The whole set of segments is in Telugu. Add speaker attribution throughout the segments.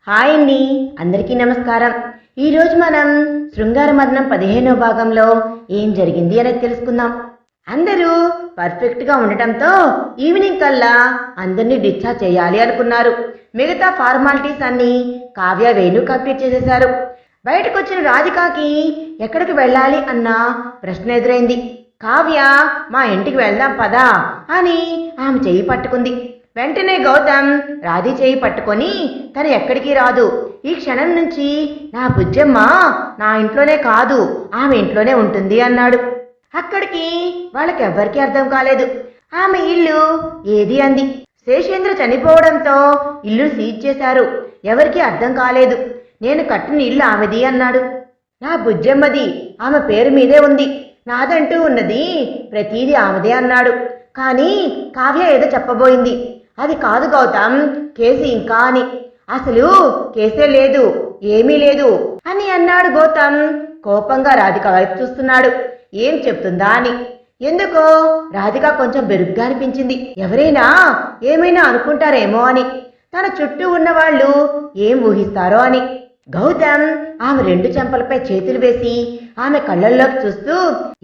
Speaker 1: హాయ్ అండి, అందరికీ నమస్కారం. ఈరోజు మనం శృంగార మదనం 15వ భాగంలో ఏం జరిగింది అనేది తెలుసుకుందాం. అందరూ పర్ఫెక్ట్గా ఉండటంతో ఈవినింగ్ కల్లా అందరినీ డిశ్చార్జ్ చేయాలి అనుకున్నారు. మిగతా ఫార్మాలిటీస్ అన్నీ కావ్య వేణు కంప్లీట్ చేసేశారు. బయటకు వచ్చిన రాధికాకి ఎక్కడికి వెళ్ళాలి అన్న ప్రశ్న ఎదురైంది. కావ్య మా ఇంటికి వెళ్దాం పదా అని ఆమె చెయ్యి పట్టుకుంది. వెంటనే గౌతమ్ రాధి చేయి పట్టుకొని తను ఎక్కడికి రాదు, ఈ క్షణం నుంచి నా బుజ్జమ్మ నా ఇంట్లోనే కాదు ఆమె ఇంట్లోనే ఉంటుంది అన్నాడు. అక్కడికి వాళ్ళకెవ్వరికీ అర్థం కాలేదు. ఆమె ఇల్లు ఏది అంది. శేషేంద్ర చనిపోవడంతో ఇల్లు సీజ్ చేశారు. ఎవరికీ అర్థం కాలేదు. నేను కట్టిన ఇల్లు ఆమెది అన్నాడు. నా బుజ్జమ్మది, ఆమె పేరు మీదే ఉంది. నాదంటూ ఉన్నది ప్రతీది ఆమెదే అన్నాడు. కానీ కావ్య ఏదో చెప్పబోయింది. అది కాదు గౌతమ్, కేసు ఇంకా అని. అసలు కేసే లేదు, ఏమీ లేదు అని అన్నాడు గౌతమ్. కోపంగా రాధిక వైపు చూస్తున్నాడు, ఏం చెప్తుందా అని. ఎందుకో రాధిక కొంచెం బెరుగ్గా అనిపించింది. ఎవరైనా ఏమైనా అనుకుంటారేమో అని, తన చుట్టూ ఉన్న వాళ్ళు ఏం ఊహిస్తారో అని. గౌతమ్ ఆమె 2 చెంపలపై చేతులు వేసి ఆమె కళ్ళల్లోకి చూస్తూ,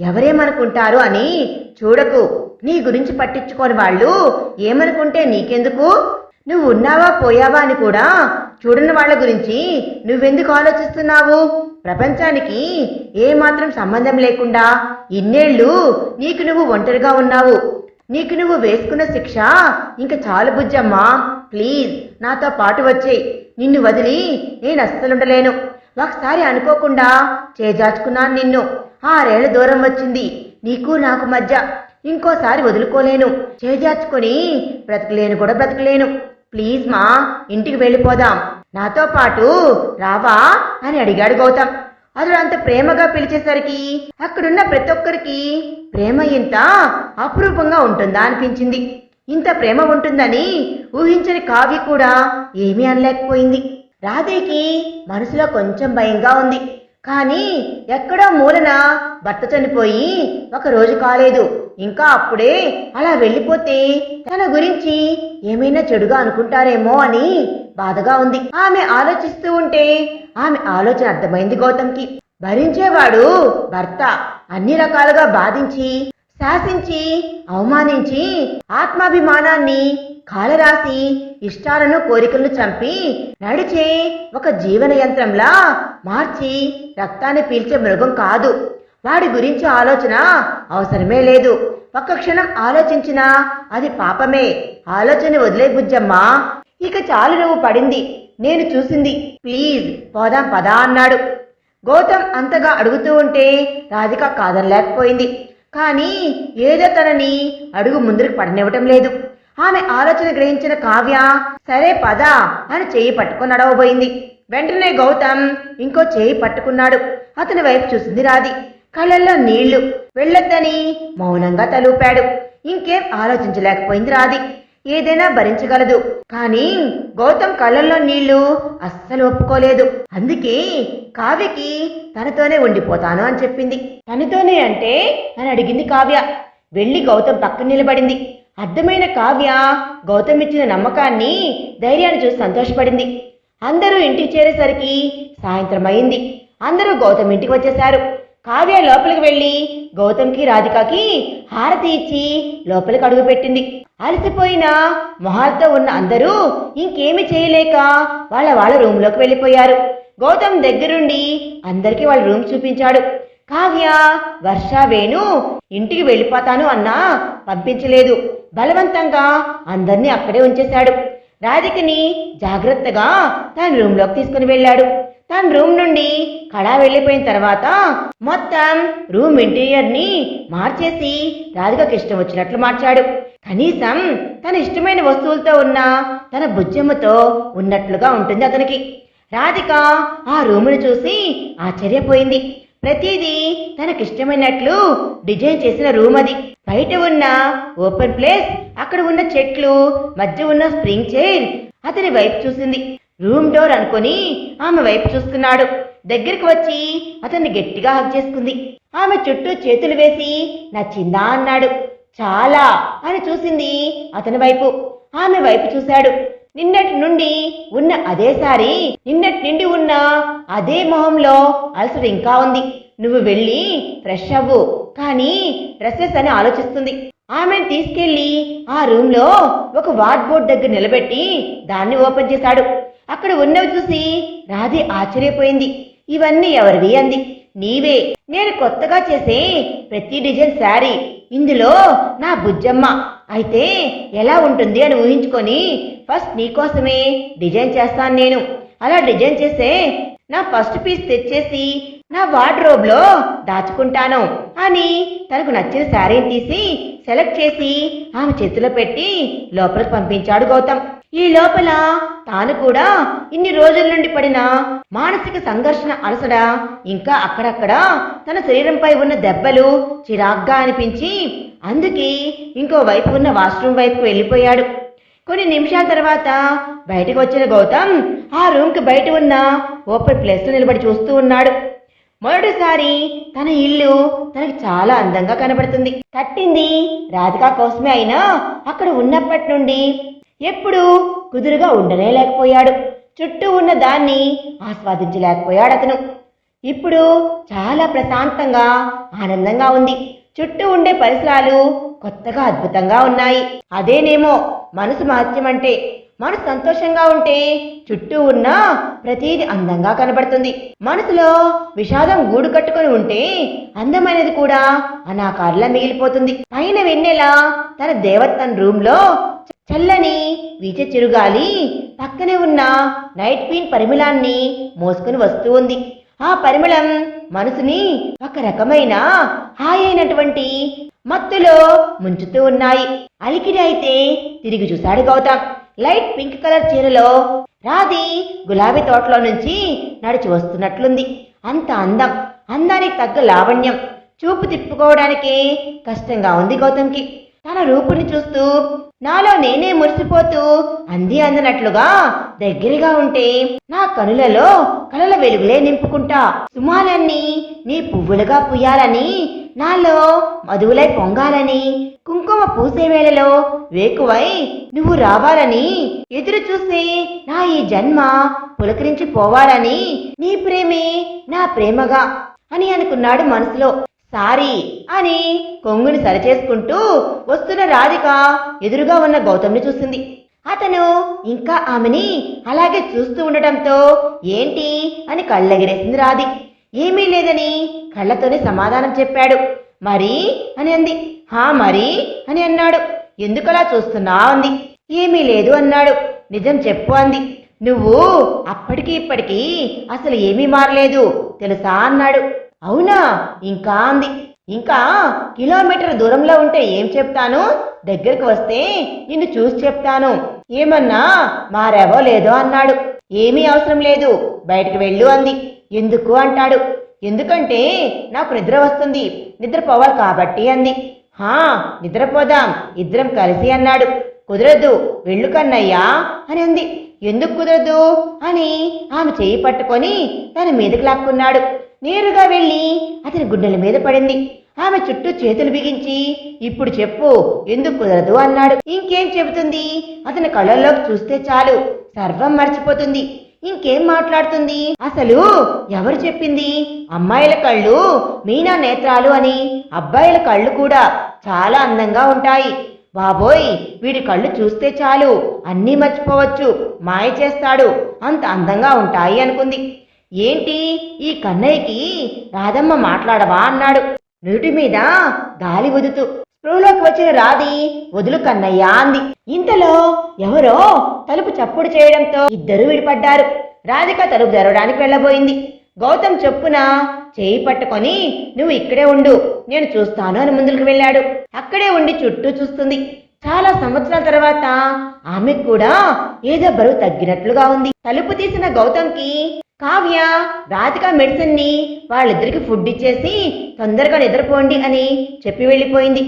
Speaker 1: ఎవరేమనుకుంటారు అని చూడకు. నీ గురించి పట్టించుకోని వాళ్ళు ఏమనుకుంటే నీకెందుకు? నువ్వు ఉన్నావా పోయావా అని కూడా చూడని వాళ్ళ గురించి నువ్వెందుకు ఆలోచిస్తున్నావు? ప్రపంచానికి ఏమాత్రం సంబంధం లేకుండా ఇన్నేళ్లు నీకు నువ్వు ఒంటరిగా ఉన్నావు. నీకు నువ్వు వేసుకున్న శిక్ష ఇంక చాలు బుజ్జమ్మా. ప్లీజ్ నాతో పాటు వచ్చేయ్. నిన్ను వదిలి నేను అస్సలుండలేను. ఒకసారి అనుకోకుండా చేజార్చుకున్నాను నిన్ను. 6 ఏళ్ల దూరం వచ్చింది నీకు నాకు మధ్య. ఇంకోసారి వదులుకోలేను. చేజార్చుకొని బ్రతకలేను కూడా బ్రతకలేను. ప్లీజ్ మా, ఇంటికి వెళ్ళిపోదాం. నాతో పాటు రావా అని అడిగాడు గౌతమ్. అతడు అంత ప్రేమగా పిలిచేసరికి అక్కడున్న ప్రతి ఒక్కరికి ప్రేమ ఇంత అపురూపంగా ఉంటుందా అనిపించింది. ఇంత ప్రేమ ఉంటుందని ఊహించని కావ్య కూడా ఏమీ అనలేకపోయింది. రాధేకి మనసులో కొంచెం భయంగా ఉంది. కానీ ఎక్కడో మూలన భర్త చనిపోయి 1 రోజు కాలేదు. ఇంకా అప్పుడే అలా వెళ్ళిపోతే తన గురించి ఏమైనా చెడుగా అనుకుంటారేమో అని బాధగా ఉంది. ఆమె ఆలోచిస్తూ ఉంటే ఆమె ఆలోచన అర్థమైంది గౌతమ్కి. భరించేవాడు భర్త అన్ని రకాలుగా బాధించి, శాసించి, అవమానించి, ఆత్మాభిమానాన్ని కాలరాసి, ఇష్టాలను కోరికలను చంపి నడిచే ఒక జీవన యంత్రంలా మార్చి రక్తాన్ని పీల్చే మృగం కాదు. వాడి గురించి ఆలోచన అవసరమే లేదు. 1 క్షణం ఆలోచించినా అది పాపమే. ఆలోచన వదిలే బుజ్జమ్మా. ఇక చాలు నువ్వు పడింది, నేను చూసింది. ప్లీజ్ పోదాం పదా అన్నాడు. గౌతమ్ అంతగా అడుగుతూ ఉంటే రాధిక కాదనలేకపోయింది. కానీ ఏదో తనని అడుగు ముందుకు పడనివ్వటం లేదు. ఆమె ఆలోచన గ్రహించిన కావ్య సరే పదా అని చేయి పట్టుకుని నడవబోయింది. వెంటనే గౌతమ్ ఇంకో చేయి పట్టుకున్నాడు. అతని వైపు చూసింది రాధి. కళ్ళల్లో నీళ్లు. వెళ్ళొద్దని మౌనంగా తలూపాడు. ఇంకేం ఆలోచించలేకపోయింది రాధి. ఏదైనా భరించగలదు. కానీ గౌతమ్ కళ్ళల్లో నీళ్లు అస్సలు ఒప్పుకోలేదు. అందుకే కావ్యకి తనతోనే ఉండిపోతాను అని చెప్పింది. తనతోనే అంటే అని అడిగింది కావ్య. వెళ్ళి గౌతమ్ పక్కన నిలబడింది. అర్థమైన కావ్య గౌతమ్ ఇచ్చిన నమ్మకాన్ని, ధైర్యాన్ని చూసి సంతోషపడింది. అందరూ ఇంటికి చేరేసరికి సాయంత్రం అయింది. అందరూ గౌతమ్ ఇంటికి వచ్చేశారు. కావ్య లోపలికి వెళ్ళి గౌతమ్కి రాధికకి హారతి ఇచ్చి లోపలికి అడుగుపెట్టింది. అలసిపోయిన మొహాలతో ఉన్న అందరూ ఇంకేమీ చేయలేక వాళ్ళ రూమ్లోకి వెళ్ళిపోయారు. గౌతమ్ దగ్గరుండి అందరికీ వాళ్ళ రూమ్ చూపించాడు. కావ్య, వర్ష, వేణు ఇంటికి వెళ్ళిపోతాను అన్నా పంపించలేదు. బలవంతంగా అందర్నీ అక్కడే ఉంచేశాడు. రాధికని జాగ్రత్తగా తన రూమ్లోకి తీసుకుని వెళ్ళాడు. తన రూమ్ నుండి కళా వెళ్ళిపోయిన తర్వాత మొత్తం రూమ్ ఇంటీరియర్ని మార్చేసి రాధికకి ఇష్టం వచ్చినట్లు మార్చాడు. కనీసం తన ఇష్టమైన వస్తువులతో ఉన్న తన బుజ్జమ్మతో ఉన్నట్లుగా ఉంటుంది అతనికి. రాధిక ఆ రూమును చూసి ఆశ్చర్యపోయింది. ప్రతిదీ తనకిష్టమైనట్లు డిజైన్ చేసిన రూమ్ అది. బయట ఉన్న ఓపెన్ ప్లేస్, అక్కడ ఉన్న చెట్లు, మధ్య ఉన్న స్ప్రింగ్ చైర్. అతని వైపు చూసింది. రూమ్ డోర్ అనుకొని ఆమె వైపు చూస్తున్నాడు. దగ్గరికి వచ్చి అతన్ని గట్టిగా హగ్ చేసుకుంది. ఆమె చుట్టూ చేతులు వేసి నచ్చిందా అన్నాడు. చాలా అని చూసింది అతని వైపు. ఆమె వైపు చూశాడు. నిన్నటి నుండి ఉన్న అదే సారీ, నిన్నటి నుండి ఉన్న అదే మొహంలో అలసట ఇంకా ఉంది. నువ్వు వెళ్ళి ఫ్రెష్ అవ్వు. కానీ డ్రెస్సెస్ అని ఆలోచిస్తుంది. ఆమెను తీసుకెళ్లి ఆ రూమ్ లో ఒక వార్డ్ బోర్డ్ దగ్గర నిలబెట్టి దాన్ని ఓపెన్ చేశాడు. అక్కడ ఉన్నవి చూసి రాధి ఆశ్చర్యపోయింది. ఇవన్నీ ఎవరివి అంది. నీవే. నేను కొత్తగా చేసే ప్రతి డిజైన్ శారీ ఇందులో నా బుజ్జమ్మ అయితే ఎలా ఉంటుంది అని ఊహించుకొని ఫస్ట్ నీకోసమే డిజైన్ చేస్తాను. నేను అలా డిజైన్ చేసే నా ఫస్ట్ పీస్ తెచ్చేసి నా వార్డ్రోబ్ లో దాచుకుంటాను అని తనకు నచ్చిన శారీని తీసి సెలెక్ట్ చేసి ఆమె చేతిలో పెట్టి లోపలికి పంపించాడు గౌతమ్. ఈ లోపల తాను కూడా ఇన్ని రోజుల నుండి పడిన మానసిక సంఘర్షణ అలసట, ఇంకా అక్కడక్కడ తన శరీరంపై ఉన్న దెబ్బలు చిరాగ్గా అనిపించి అందుకే ఇంకో వైపు ఉన్న వాష్రూమ్ వైపుకు వెళ్ళిపోయాడు. కొన్ని నిమిషాల తర్వాత బయటకు వచ్చిన గౌతమ్ ఆ రూమ్ కి బయట ఉన్న ఓపెన్ ప్లేస్ లో నిలబడి చూస్తూ ఉన్నాడు. మొదటిసారి తన ఇల్లు తనకి చాలా అందంగా కనబడుతుంది. కట్టింది రాధిక కోసమే అయినా అక్కడ ఉన్నప్పటి నుండి ఎప్పుడూ కుదురుగా ఉండనే లేకపోయాడు. చుట్టూ ఉన్న దాన్ని ఆస్వాదించలేకపోయాడు అతను. ఇప్పుడు చాలా ప్రశాంతంగా ఆనందంగా ఉంది. చుట్టూ ఉండే పరిసరాలు కొత్తగా అద్భుతంగా ఉన్నాయి. అదేనేమో మనసు మహత్యం అంటే. మనసు సంతోషంగా ఉంటే చుట్టూ ఉన్న ప్రతీది అందంగా కనబడుతుంది. మనసులో విషాదం గూడు కట్టుకుని ఉంటే అందమైనది కూడా అనాకారంలా మిగిలిపోతుంది. పైన వెన్నెల తన దేవతన్ రూమ్ లో చల్లని వీచే చిరుగాలి పక్కనే ఉన్న నైట్ క్వీన్ పరిమళాన్ని మోసుకుని వస్తూ ఉంది. ఆ పరిమళం మనసుని ఒక రకమైన హాయి అయినటువంటి మత్తులో ముంచుతూ ఉన్నాయి. అలికిడి అయితే తిరిగి చూశాడు గౌతమ్. లైట్ పింక్ కలర్ చీరలో రాధి గులాబీ తోటలో నుంచి నడిచి వస్తున్నట్లుంది. అంత అందం, అందానికి తగ్గ లావణ్యం చూపు తిప్పుకోవడానికే కష్టంగా ఉంది గౌతమ్కి. తన రూపుని చూస్తూ నాలో నేనే మురిసిపోతూ అంది అందనట్లుగా దగ్గరగా ఉంటే నా కనులలో కలల వెలుగులే నింపుకుంటా. సుమాలన్నీ నీ పువ్వులుగా పుయ్యాలని, నాలో మధువులై పొంగాలని, కుంకుమ పూసే వేళలో వేకువై నువ్వు రావాలని ఎదురు చూసి నా ఈ జన్మ పులకరించి పోవాలని, నీ ప్రేమే నా ప్రేమగా అని అనుకున్నాడు మనసులో. సారీ అని కొంగుని సరిచేసుకుంటూ వస్తున్న రాధిక ఎదురుగా ఉన్న గౌతమ్ని చూసింది. అతను ఇంకా ఆమెని అలాగే చూస్తూ ఉండటంతో ఏంటి అని కళ్ళెగిరేసింది రాధి. ఏమీ లేదని కళ్ళతోనే సమాధానం చెప్పాడు. మరి అని అంది. హా మరి అని అన్నాడు. ఎందుకలా చూస్తున్నా అంది. ఏమీ లేదు అన్నాడు. నిజం చెప్పు అంది. నువ్వు అప్పటికి ఇప్పటికీ అసలు ఏమీ మారలేదు తెలుసా అన్నాడు. అవునా ఇంకా అంది. ఇంకా కిలోమీటర్ దూరంలో ఉంటే ఏం చెప్తాను, దగ్గరకు వస్తే నిన్ను చూసి చెప్తాను. ఏమన్నా మారేవో లేదో అన్నాడు. ఏమీ అవసరం లేదు, బయటకు వెళ్ళు అంది. ఎందుకు అంటాడు. ఎందుకంటే నాకు నిద్ర వస్తుంది, నిద్రపోవాలి కాబట్టి అంది. హా నిద్రపోదాం ఇద్దరం కలిసి అన్నాడు. కుదరదు వెళ్ళు కన్నయ్యా అని అంది. ఎందుకు కుదరదు అని ఆమె చేయి పట్టుకొని తన మీదకి లాక్కున్నాడు. నేరుగా వెళ్ళి అతని గుండెల మీద పడింది. ఆమె చుట్టూ చేతులు బిగించి ఇప్పుడు చెప్పు ఎందుకు కుదరదు అన్నాడు. ఇంకేం చెబుతుంది, అతని కళ్ళల్లోకి చూస్తే చాలు సర్వం మర్చిపోతుంది. ఇంకేం మాట్లాడుతుంది. అసలు ఎవరు చెప్పింది అమ్మాయిల కళ్ళు మీనా నేత్రాలు అని? అబ్బాయిల కళ్ళు కూడా చాలా అందంగా ఉంటాయి. బాబోయ్ వీడి కళ్ళు చూస్తే చాలు అన్నీ మర్చిపోవచ్చు, మాయ చేస్తాడు, అంత అందంగా ఉంటాయి అనుకుంది. ఏంటి ఈ కన్నయ్యకి రాధమ్మ మాట్లాడవా అన్నాడు నుటి మీద గాలి వదుతూ. స్పృహలోకి వచ్చిన రాధి వదులు కన్నయ్య అంది. ఇంతలో ఎవరో తలుపు చప్పుడు చేయడంతో ఇద్దరు విడిపడ్డారు. రాధిక తలుపు తెరవడానికి వెళ్ళబోయింది. గౌతమ్ చొప్పున చేయి పట్టుకొని నువ్వు ఇక్కడే ఉండు నేను చూస్తాను అని ముందుకు వెళ్ళాడు. అక్కడే ఉండి చుట్టూ చూస్తుంది. చాలా సంవత్సరాల తర్వాత ఆమెకు కూడా ఏదో బరువు తగ్గినట్లుగా ఉంది. తలుపు తీసిన గౌతమ్కి కావ్య రాధిక మెడిసిన్ ని వాళ్ళిద్దరికి ఫుడ్ ఇచ్చేసి తొందరగా నిద్రపోండి అని చెప్పి వెళ్ళిపోయింది.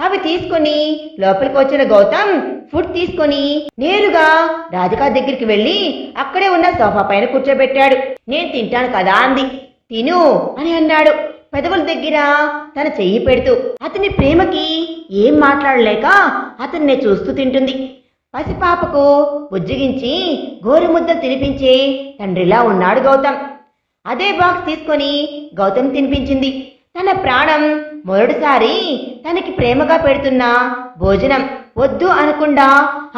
Speaker 1: అవి తీసుకొని లోపలికి వచ్చిన గౌతమ్ ఫుడ్ తీసుకొని నేరుగా రాధిక దగ్గరికి వెళ్ళి అక్కడే ఉన్న సోఫా పైన కూర్చోబెట్టాడు. నేను తింటాను కదా అంది. తిను అని అన్నాడు పెదవుల దగ్గర తన చెయ్యి పెడుతూ. అతని ప్రేమకి ఏం మాట్లాడలేక అతన్నే చూస్తూ తింటుంది. పసిపాపకు బుజ్జిగించి గోరుముద్ద తినిపించే తండ్రిలా ఉన్నాడు గౌతమ్. అదే బాక్స్ తీసుకొని గౌతమ్ తినిపించింది. తన ప్రాణం మొదటిసారి తనకి ప్రేమగా పెడుతున్న భోజనం వద్దు అనకుండా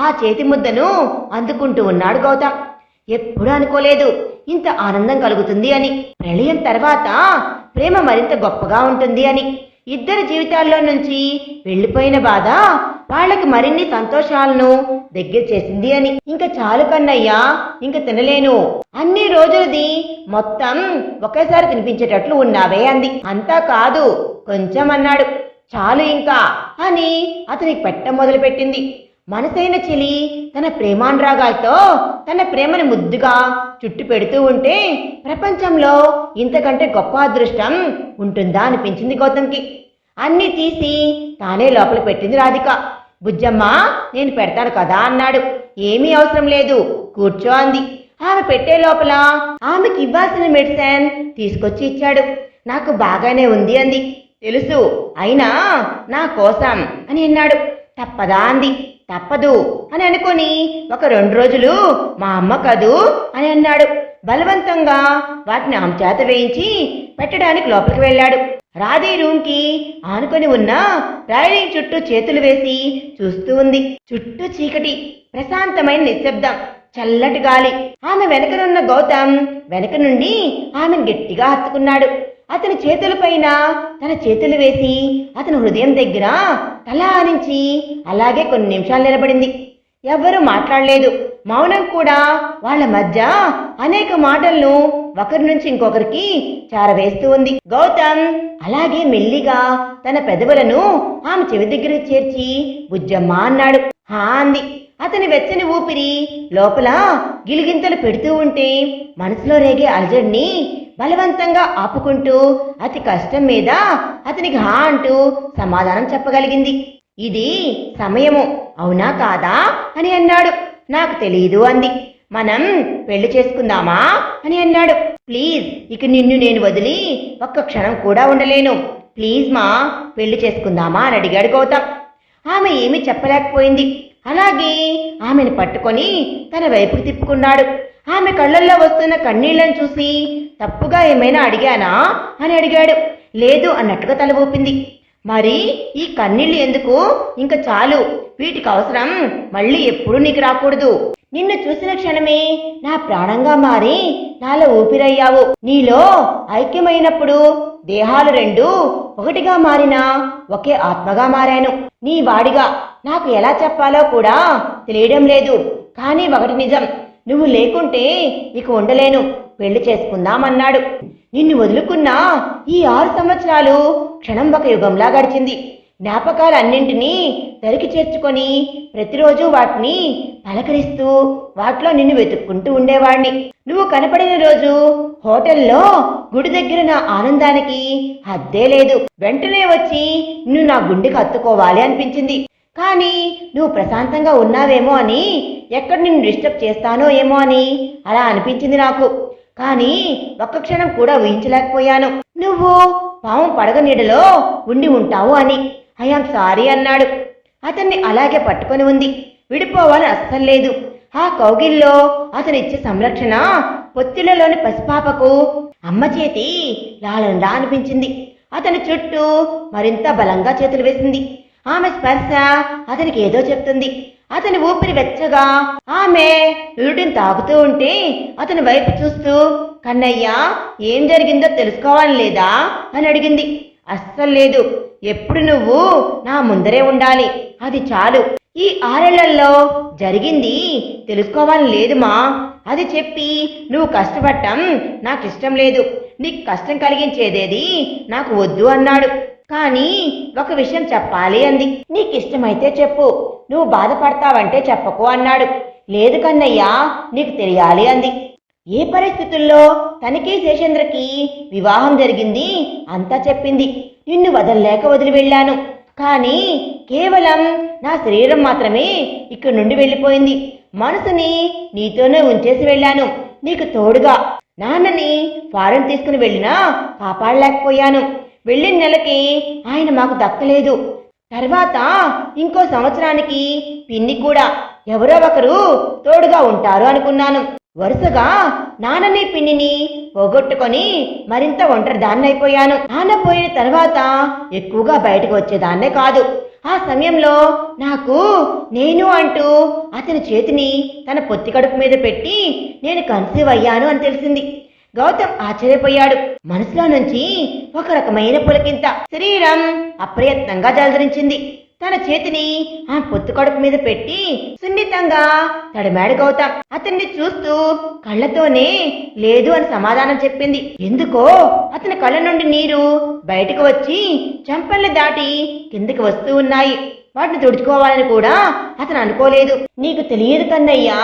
Speaker 1: ఆ చేతి ముద్దను అందుకుంటూ ఉన్నాడు గౌతమ్. ఎప్పుడు అనుకోలేదు ఇంత ఆనందం కలుగుతుంది అని. ప్రళయం తర్వాత ప్రేమ మరింత గొప్పగా ఉంటుంది అని. ఇద్దరి జీవితాల్లో నుంచి వెళ్ళిపోయిన బాధ వాళ్ళకి మరిన్ని సంతోషాలను దగ్గర చేసింది అని. ఇంకా చాలు కన్నయ్యా, ఇంక తినలేను, అన్ని రోజులది మొత్తం ఒకేసారి తినిపించేటట్లు ఉన్నావే అంది. అంతా కాదు, కొంచెం అన్నాడు. చాలు ఇంకా అని అతనికి పెట్ట మొదలుపెట్టింది. మనసైన చెలి తన ప్రేమానురాగాలతో తన ప్రేమను ముద్దుగా చుట్టు పెడుతూ ఉంటే ప్రపంచంలో ఇంతకంటే గొప్ప అదృష్టం ఉంటుందా అనిపించింది గౌతమ్కి. అన్నీ తీసి తానే లోపల పెట్టింది రాధిక. బుజ్జమ్మ, నేను పెడతాను కదా అన్నాడు. ఏమీ అవసరం లేదు, కూర్చో అంది. ఆమె పెట్టే లోపల ఆమెకి ఇవ్వాల్సిన మెడిసిన్ తీసుకొచ్చి ఇచ్చాడు. నాకు బాగానే ఉంది అంది. తెలుసు, అయినా నా కోసం అని అన్నాడు. తప్పదా అంది. తప్పదు అని అనుకొని 1-2 రోజులు మా అమ్మ కదూ అని అన్నాడు. బలవంతంగా వాటిని ఆమె చేత వేయించి పెట్టడానికి లోపలికి వెళ్ళాడు. రాధి రూమ్కి ఆనుకొని ఉన్న రైలింగ్ చుట్టూ చేతులు వేసి చూస్తూ ఉంది. చుట్టూ చీకటి, ప్రశాంతమైన నిశ్శబ్దం, చల్లటి గాలి. ఆమె వెనకనున్న గౌతమ్ వెనక నుండి ఆమెను గట్టిగా హత్తుకున్నాడు. అతని చేతులపైన తన చేతులు వేసి అతని హృదయం దగ్గర తల ఆనించి అలాగే కొన్ని నిమిషాలు నిలబడింది. ఎవ్వరూ మాట్లాడలేదు. మౌనం కూడా వాళ్ళ మధ్య అనేక మాటలను ఒకరి నుంచి ఇంకొకరికి చారవేస్తూ ఉంది. గౌతమ్ అలాగే మెల్లిగా తన పెదవులను ఆమె చెవి దగ్గర చేర్చి బుజ్జమ్మ అన్నాడు. హా అంది. అతని వెచ్చని ఊపిరి లోపల గిలిగింతలు పెడుతూ ఉంటే మనసులో రేగే అలజడిని బలవంతంగా ఆపుకుంటూ అతి కష్టం మీద అతనికి హా అంటూ సమాధానం చెప్పగలిగింది. ఇది సమయము, అవునా కాదా అని అన్నాడు. నాకు తెలీదు అంది. మనం పెళ్లి చేసుకుందామా అని అన్నాడు. ప్లీజ్, ఇక నిన్ను నేను వదిలి ఒక్క క్షణం కూడా ఉండలేను. ప్లీజ్ మా, పెళ్లి చేసుకుందామా అని అడిగాడు గౌతమ్. ఆమె ఏమీ చెప్పలేకపోయింది. అలాగే ఆమెను పట్టుకొని తన వైపుకు తిప్పుకున్నాడు. ఆమె కళ్ళల్లో వస్తున్న కన్నీళ్లను చూసి తప్పుగా ఏమైనా అడిగానా అని అడిగాడు. లేదు అన్నట్టుగా తల ఊపింది. మరి ఈ కన్నీళ్లు ఎందుకు? ఇంకా చాలు, వీటికి అవసరం మళ్ళీ ఎప్పుడూ నీకు రాకూడదు. నిన్ను చూసిన క్షణమే నా ప్రాణంగా మారి నాలో ఊపిరయ్యావు. నీలో ఐక్యమైనప్పుడు దేహాలు రెండు ఒకటిగా మారినా ఒకే ఆత్మగా మారాను. నీ వాడిగా నాకు ఎలా చెప్పాలో కూడా తెలియడం లేదు. కానీ ఒకటి నిజం, నువ్వు లేకుంటే ఇక ఉండలేను. పెళ్లి చేసుకుందామన్నాడు. నిన్ను వదులుకున్న ఈ 6 సంవత్సరాలు క్షణం ఒక యుగంలా గడిచింది. జ్ఞాపకాలన్నింటినీ తరికి చేర్చుకొని ప్రతిరోజు వాటిని పలకరిస్తూ వాటిలో నిన్ను వెతుక్కుంటూ ఉండేవాణ్ణి. నువ్వు కనపడిన రోజు హోటల్లో గుడి దగ్గర నా ఆనందానికి హద్దే లేదు. వెంటనే వచ్చి నిన్ను నా గుండెకి హత్తుకోవాలి అనిపించింది. కానీ నువ్వు ప్రశాంతంగా ఉన్నావేమో అని, ఎక్కడ నిన్ను డిస్టర్బ్ చేస్తానో ఏమో అని అలా అనిపించింది నాకు. కానీ ఒక్క క్షణం కూడా ఊహించలేకపోయాను నువ్వు పాము పడగ నీడలో ఉండి ఉంటావు అని. ఐయామ్ సారీ అన్నాడు. అతన్ని అలాగే పట్టుకొని ఉంది. విడిపోవాలని అస్సలు లేదు. ఆ కౌగిల్లో అతనిచ్చే సంరక్షణ పొత్తిళ్లలోని పసిపాపకు అమ్మ చేతి లాలనలా అనిపించింది. అతని చుట్టూ మరింత బలంగా చేతులు వేసింది. ఆమె స్పర్శ అతనికి ఏదో చెప్తుంది. అతని ఊపిరి వెచ్చగా ఆమె నుదుటిని తాగుతూ ఉంటే అతని వైపు చూస్తూ, కన్నయ్య, ఏం జరిగిందో తెలుసుకోవాలి లేదా అని అడిగింది. అస్సలు లేదు, ఎప్పుడు నువ్వు నా ముందరే ఉండాలి, అది చాలు. ఈ 6 ఏళ్లలో జరిగింది తెలుసుకోవాలని లేదుమా. అది చెప్పి నువ్వు కష్టపడటం నాకు ఇష్టం లేదు. నీకు కష్టం కలిగించేదేది నాకు వద్దు అన్నాడు. కానీ ఒక విషయం చెప్పాలి అంది. నీకిష్టమైతే చెప్పు, నువ్వు బాధపడతావంటే చెప్పకు అన్నాడు. లేదు కన్నయ్య, నీకు తెలియాలి అంది. ఏ పరిస్థితుల్లో తనకి శేషేంద్రకి వివాహం జరిగింది అంతా చెప్పింది. నిన్ను వదలలేక వదిలి వెళ్ళాను. కానీ కేవలం నా శరీరం మాత్రమే ఇక్కడి నుండి వెళ్ళిపోయింది. మనసుని నీతోనే ఉంచేసి వెళ్ళాను. నీకు తోడుగా నాన్నని ఫారెన్ తీసుకుని వెళ్ళినా కాపాడలేకపోయాను. వెళ్ళిన నెలకి ఆయన మాకు దక్కలేదు. తర్వాత ఇంకో సంవత్సరానికి పిన్ని కూడా ఎవరో ఒకరు తోడుగా ఉంటారు అనుకున్నాను. వరుసగా నాన్నని పిన్నిని పోగొట్టుకొని మరింత ఒంటరి దాన్నైపోయాను. నాన్న పోయిన తర్వాత ఎక్కువగా బయటకు వచ్చేదాన్నే కాదు. ఆ సమయంలో నాకు నేను అంటూ అతని చేతిని తన పొత్తి కడుపు మీద పెట్టి నేను కన్సీవ్ అయ్యాను అని తెలిసింది. గౌతమ్ ఆశ్చర్యపోయాడు. మనసులో నుంచి ఒక రకమైన పులకింత. శరీరం అప్రయత్నంగా జలధరించింది. తన చేతిని ఆ పొత్తు కడుపు మీద పెట్టి సున్నితంగా తడిమాడు గౌతమ్. అతన్ని చూస్తూ కళ్ళతోనే లేదు అని సమాధానం చెప్పింది. ఎందుకో అతని కళ్ళ నుండి నీరు బయటకు వచ్చి చెంపల్ని దాటి కిందకి వస్తూ ఉన్నాయి. వాటిని తుడుచుకోవాలని కూడా అతను అనుకోలేదు. నీకు తెలియదు కన్నయ్యా,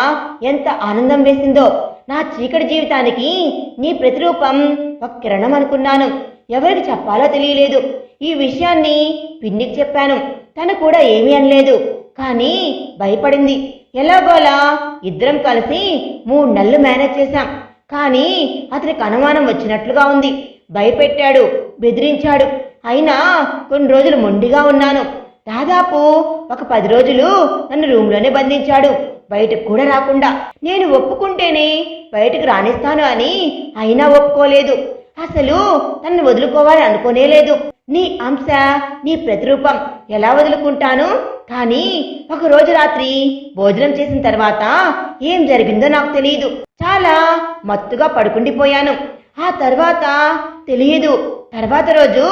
Speaker 1: ఎంత ఆనందం వేసిందో. నా చీకటి జీవితానికి నీ ప్రతిరూపం ఒక కిరణం అనుకున్నాను. ఎవరికి చెప్పాలో తెలియలేదు. ఈ విషయాన్ని పిన్నికి చెప్పాను. తను కూడా ఏమీ అనలేదు, కానీ భయపడింది. ఎలాగోలా ఇద్దరం కలిసి 3 నెలలు మేనేజ్ చేశాం. కానీ అతనికి అనుమానం వచ్చినట్లుగా ఉంది. భయపెట్టాడు, బెదిరించాడు. అయినా కొన్ని రోజులు మొండిగా ఉన్నాను. దాదాపు ఒక 10 రోజులు నన్ను రూమ్లోనే బంధించాడు, బయటకు కూడా రాకుండా. నేను ఒప్పుకుంటేనే బయటకు రానిస్తాను అని అయినా ఒప్పుకోలేదు. అసలు నన్ను వదులుకోవాలి అనుకోనేలేదు. నీ అంశ, నీ ప్రతిరూపం ఎలా వదులుకుంటాను? కానీ ఒకరోజు రాత్రి భోజనం చేసిన తర్వాత ఏం జరిగిందో నాకు తెలియదు. చాలా మత్తుగా పడుకుండిపోయాను. ఆ తర్వాత తెలియదు. తర్వాత రోజు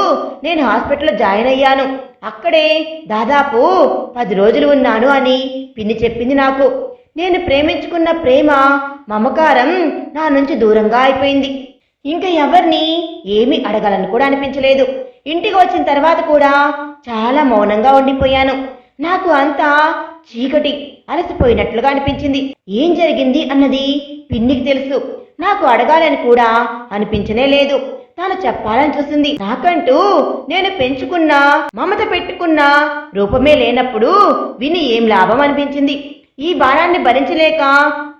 Speaker 1: నేను హాస్పిటల్లో జాయిన్ అయ్యాను. అక్కడే దాదాపు 10 రోజులు ఉన్నాను అని పిన్ని చెప్పింది నాకు. నేను ప్రేమించుకున్న ప్రేమ, మమకారం నా నుంచి దూరంగా అయిపోయింది. ఇంకా ఎవరిని ఏమీ అడగాలని కూడా అనిపించలేదు. ఇంటికి వచ్చిన తర్వాత కూడా చాలా మౌనంగా ఉండిపోయాను. నాకు అంతా చీకటి, అలసిపోయినట్లుగా అనిపించింది. ఏం జరిగింది అన్నది పిన్నికి తెలుసు. నాకు అడగాలని కూడా అనిపించనే లేదు. తాను చెప్పాలని చూసింది. నాకంటూ నేను పెంచుకున్న, మమత పెట్టుకున్న రూపమే లేనప్పుడు విని ఏం లాభం అనిపించింది. ఈ భారాన్ని భరించలేక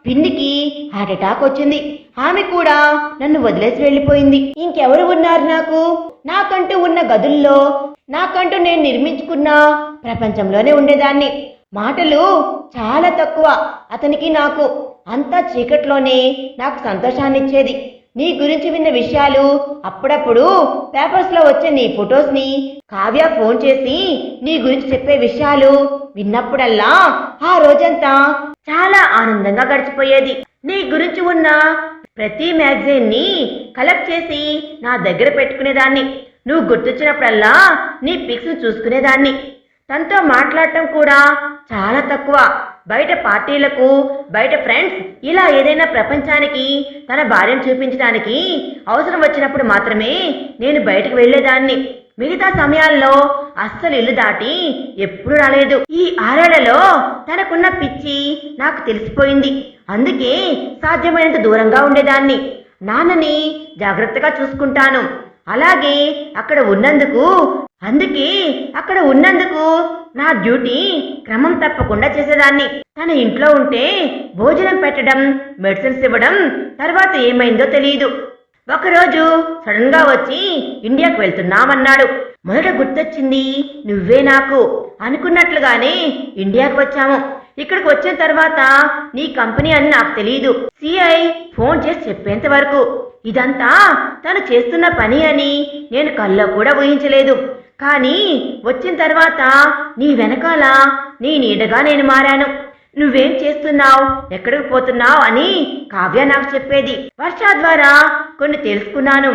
Speaker 1: పిన్నికి హార్ట్అటాక్ వచ్చింది. ఆమె కూడా నన్ను వదిలేసి వెళ్ళిపోయింది. ఇంకెవరు ఉన్నారు నాకు? నాకంటూ ఉన్న గదుల్లో, నాకంటూ నేను నిర్మించుకున్న ప్రపంచంలోనే ఉండేదాన్ని. మాటలు చాలా తక్కువ అతనికి నాకు. అంతా చీకట్లోనే నాకు సంతోషాన్నిచ్చేది. నీ గురించి విన్న విషయాలు, అప్పుడప్పుడు పేపర్స్లో వచ్చే నీ ఫొటోస్ని కావ్య ఫోన్ చేసి నీ గురించి చెప్పే విషయాలు విన్నప్పుడల్లా ఆ రోజంతా చాలా ఆనందంగా గడిచిపోయేది. నీ గురించి ఉన్న ప్రతి మ్యాగజైన్ని కలెక్ట్ చేసి నా దగ్గర పెట్టుకునేదాన్ని. నువ్వు గుర్తొచ్చినప్పుడల్లా నీ పిక్స్ చూసుకునేదాన్ని. తనతో మాట్లాడటం కూడా చాలా తక్కువ. బయట పార్టీలకు, బయట ఫ్రెండ్స్, ఇలా ఏదైనా ప్రపంచానికి తన భార్యను చూపించడానికి అవసరం వచ్చినప్పుడు మాత్రమే నేను బయటకు వెళ్లేదాన్ని. మిగతా సమయాల్లో అస్సలు ఇల్లు దాటి ఎప్పుడు రాలేదు. ఈ 6 ఏళ్లలో తనకున్న పిచ్చి నాకు తెలిసిపోయింది. అందుకే సాధ్యమైనంత దూరంగా ఉండేదాన్ని. నాన్నని జాగ్రత్తగా చూసుకుంటాను. అలాగే అక్కడ ఉన్నందుకు నా డ్యూటీ క్రమం తప్పకుండా చేసేదాన్ని. తన ఇంట్లో ఉంటే భోజనం పెట్టడం, మెడిసిన్స్ ఇవ్వడం, తర్వాత ఏమైందో తెలియదు. ఒకరోజు సడన్ గా వచ్చి ఇండియాకు వెళ్తున్నామన్నాడు. మొదట గుర్తొచ్చింది నువ్వే నాకు. అనుకున్నట్లుగానే ఇండియాకు వచ్చాము. ఇక్కడికి వచ్చిన తర్వాత నీ కంపెనీ అని నాకు తెలియదు. సిఐ ఫోన్ చేసి చెప్పేంత వరకు ఇదంతా తను చేస్తున్న పని అని నేను కల్లో కూడా ఊహించలేదు. కానీ వచ్చిన తర్వాత నీ వెనకాల నీ నీడగా నేను మారాను. నువ్వేం చేస్తున్నావు, ఎక్కడికి పోతున్నావు అని కావ్య నాకు చెప్పేది. వర్ష ద్వారా కొన్ని తెలుసుకున్నాను.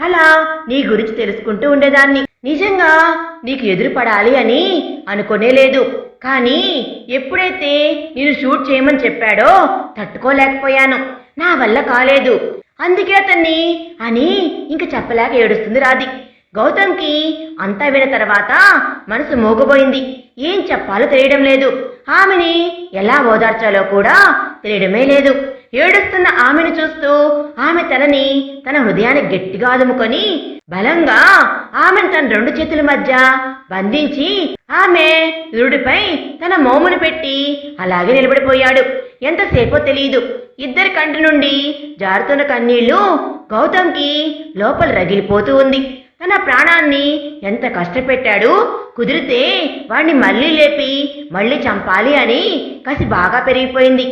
Speaker 1: అలా నీ గురించి తెలుసుకుంటూ ఉండేదాన్ని. నిజంగా నీకు ఎదురుపడాలి అని అనుకోనేలేదు. కానీ ఎప్పుడైతే నేను షూట్ చేయమని చెప్పాడో తట్టుకోలేకపోయాను. నా వల్ల కాలేదు. అందుకే అతన్ని అని ఇంక చెప్పలేక ఏడుస్తుంది రాధి. గౌతమ్కి అంతా విన్న తర్వాత మనసు మోగబోయింది. ఏం చెప్పాలో తెలియడం లేదు. ఆమెని ఎలా ఓదార్చాలో కూడా తెలియడమే లేదు. ఏడుస్తున్న ఆమెను చూస్తూ ఆమె తలని తన హృదయానికి గట్టిగా అదుముకొని బలంగా ఆమెను తన 2 చేతుల మధ్య బంధించి ఆమె నురుడిపై తన మోమును పెట్టి అలాగే నిలబడిపోయాడు. ఎంతసేపో తెలియదు. ఇద్దరి కంటి నుండి జారుతున్న కన్నీళ్లు గౌతమ్కి లోపల రగిలిపోతూ ఉంది. తన ప్రాణాన్ని ఎంత కష్టపెట్టాడు, కుదిరితే వాణ్ణి మళ్ళీ లేపి మళ్ళీ చంపాలి అని కసి బాగా పెరిగిపోయింది.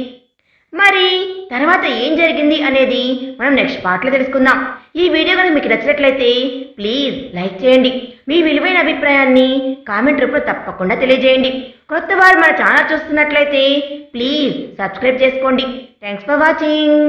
Speaker 1: మరి తర్వాత ఏం జరిగింది అనేది మనం నెక్స్ట్ పార్ట్లో తెలుసుకుందాం. ఈ వీడియో కనుక మీకు నచ్చినట్లయితే ప్లీజ్ లైక్ చేయండి. మీ విలువైన అభిప్రాయాన్ని కామెంట్ రూపంలో తప్పకుండా తెలియజేయండి. కొత్త వారు మన ఛానల్ చూస్తున్నట్లయితే ప్లీజ్ సబ్స్క్రైబ్ చేసుకోండి. Thanks for watching.